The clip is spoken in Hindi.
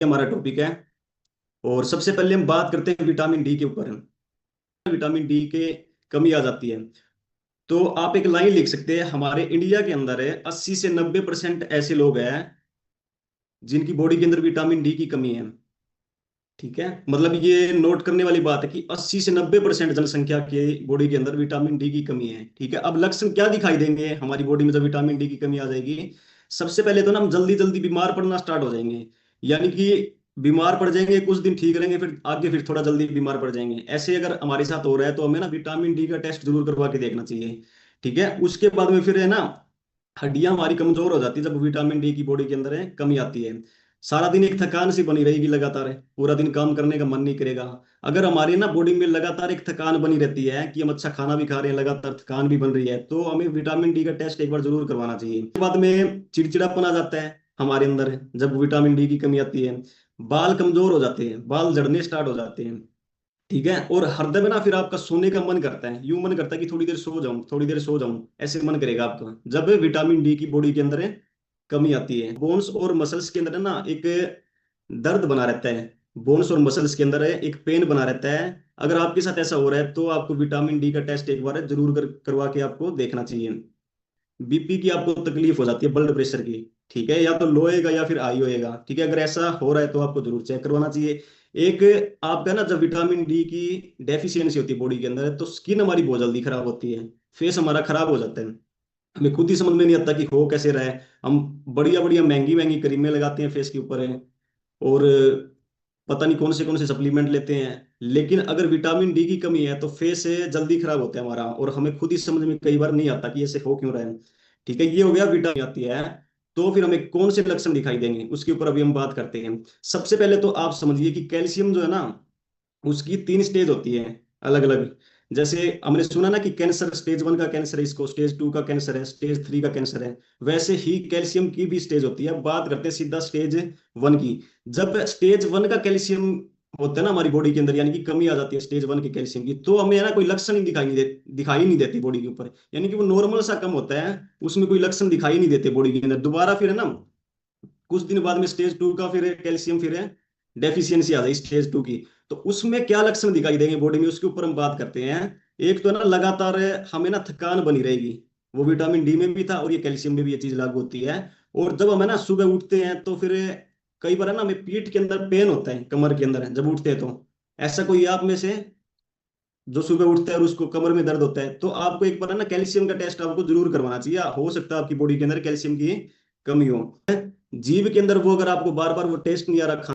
हमारा टॉपिक है। और सबसे पहले हम बात करते हैं विटामिन डी के ऊपर। विटामिन डी के कमी आ जाती है तो आप एक लाइन लिख सकते हैं, हमारे इंडिया के अंदर है 80 से 90% ऐसे लोग हैं जिनकी बॉडी के अंदर विटामिन डी की कमी है। ठीक है, मतलब ये नोट करने वाली बात है कि 80 से 90% जनसंख्या के बॉडी के अंदर विटामिन डी की कमी है। ठीक है, अब लक्षण क्या दिखाई देंगे हमारी बॉडी में जब विटामिन डी की कमी आ जाएगी? सबसे पहले तो ना हम जल्दी जल्दी बीमार पड़ना स्टार्ट हो जाएंगे। यानी कि बीमार पड़ जाएंगे, कुछ दिन ठीक रहेंगे, फिर आगे फिर थोड़ा जल्दी बीमार पड़ जाएंगे। ऐसे अगर हमारे साथ हो रहा है तो हमें ना विटामिन डी का टेस्ट जरूर करवा के देखना चाहिए। ठीक है, उसके बाद में फिर है ना, हड्डियां हमारी कमजोर हो जाती है जब विटामिन डी की बॉडी के अंदर है कमी आती है। सारा दिन एक थकान सी बनी रहेगी, लगातार है पूरा दिन काम करने का मन नहीं करेगा। अगर हमारी ना बॉडी में लगातार एक थकान बनी रहती है कि हम अच्छा खाना भी खा रहे हैं, लगातार थकान भी बन रही है, तो हमें विटामिन डी का टेस्ट एक बार जरूर करवाना चाहिए। उसके बाद में चिड़चिड़ापन आ जाता है हमारे अंदर जब विटामिन डी की कमी आती है। बाल कमजोर हो जाते हैं, बाल झड़ने स्टार्ट हो जाते हैं। ठीक है, और हरदम ना फिर आपका सोने का मन करता है, यूं मन करता है कि थोड़ी देर सो जाऊं, थोड़ी देर सो जाऊं, ऐसे मन करेगा आपका जब विटामिन डी की बॉडी के अंदर है कमी आती है। बोन्स और मसल्स के अंदर है ना एक दर्द बना रहता है। बोन्स और मसल्स के अंदर है एक पेन बना रहता है। अगर आपके साथ ऐसा हो रहा है तो आपको विटामिन डी का टेस्ट एक बार जरूर करवा के आपको देखना चाहिए। बीपी की आपको तकलीफ हो जाती है, ब्लड प्रेशर की, ठीक है, या तो लो होएगा या फिर हाई होएगा। ठीक है, अगर ऐसा हो रहा है तो आपको जरूर चेक करवाना चाहिए। एक आपका ना जब विटामिन डी की डेफिशिएंसी होती है बॉडी के अंदर तो स्किन हमारी बहुत जल्दी खराब होती है, फेस हमारा खराब हो जाता है। हमें खुद ही समझ में नहीं आता कि हो कैसे रहा है। हम बढ़िया बढ़िया महंगी महंगी क्रीमें लगाते हैं फेस के ऊपर है, और पता नहीं कौन से सप्लीमेंट लेते हैं। लेकिन अगर विटामिन डी की कमी है तो फेस जल्दी खराब होता है हमारा, और हमें खुद ही समझ में कई बार नहीं आता कि ऐसे हो क्यों रहा है। ठीक है, ये हो गया विटामिन आती है। तो फिर हमें कौन से लक्षण दिखाई देंगे उसके ऊपर अभी हम बात करते हैं। सबसे पहले तो आप समझिए कि कैल्शियम जो है ना, उसकी 3 स्टेज होती है अलग अलग। जैसे हमने सुना ना कि कैंसर स्टेज 1 का कैंसर है, इसको स्टेज 2 का कैंसर है, स्टेज 3 का कैंसर है। वैसे ही कैल्शियम की भी स्टेज होती है। बात करते हैं सीधा स्टेज 1 की। जब स्टेज 1 का कैल्शियम होता है ना हमारी बॉडी के अंदर, यानी कि कमी आ जाती है स्टेज 1 के कैल्शियम की, तो हमें है ना कोई लक्षण ही दिखाई नहीं देती बॉडी के ऊपर। यानी कि वो नॉर्मल सा कम होता है, उसमें कोई लक्षण दिखाई नहीं देते बॉडी के अंदर। दोबारा फिर है ना कुछ दिन बाद में स्टेज 2 का फिर कैल्शियम फिर है डेफिशिएंसी आ जाए स्टेज 2 की। तो उसमें क्या लक्षण दिखाई देंगे बॉडी में उसके ऊपर हम बात करते हैं। एक तो ना लगातार हमें ना थकान बनी रहेगी, वो विटामिन डी में भी था और ये कैल्शियम में भी ये चीज लागू होती है। और जब हम है ना सुबह उठते हैं तो फिर कई बार है ना हमें पीठ के अंदर पेन होता है, कमर के अंदर जब उठते हैं तो। ऐसा कोई आप में से जो सुबह उठता है और उसको कमर में दर्द होता है, तो आपको एक बार है ना कैल्शियम का टेस्ट आपको जरूर करवाना चाहिए। हो सकता है आपकी बॉडी के अंदर कैल्शियम की कमी हो। जीभ के अंदर वो अगर आपको बार बार वो टेस्ट नहीं आ रहा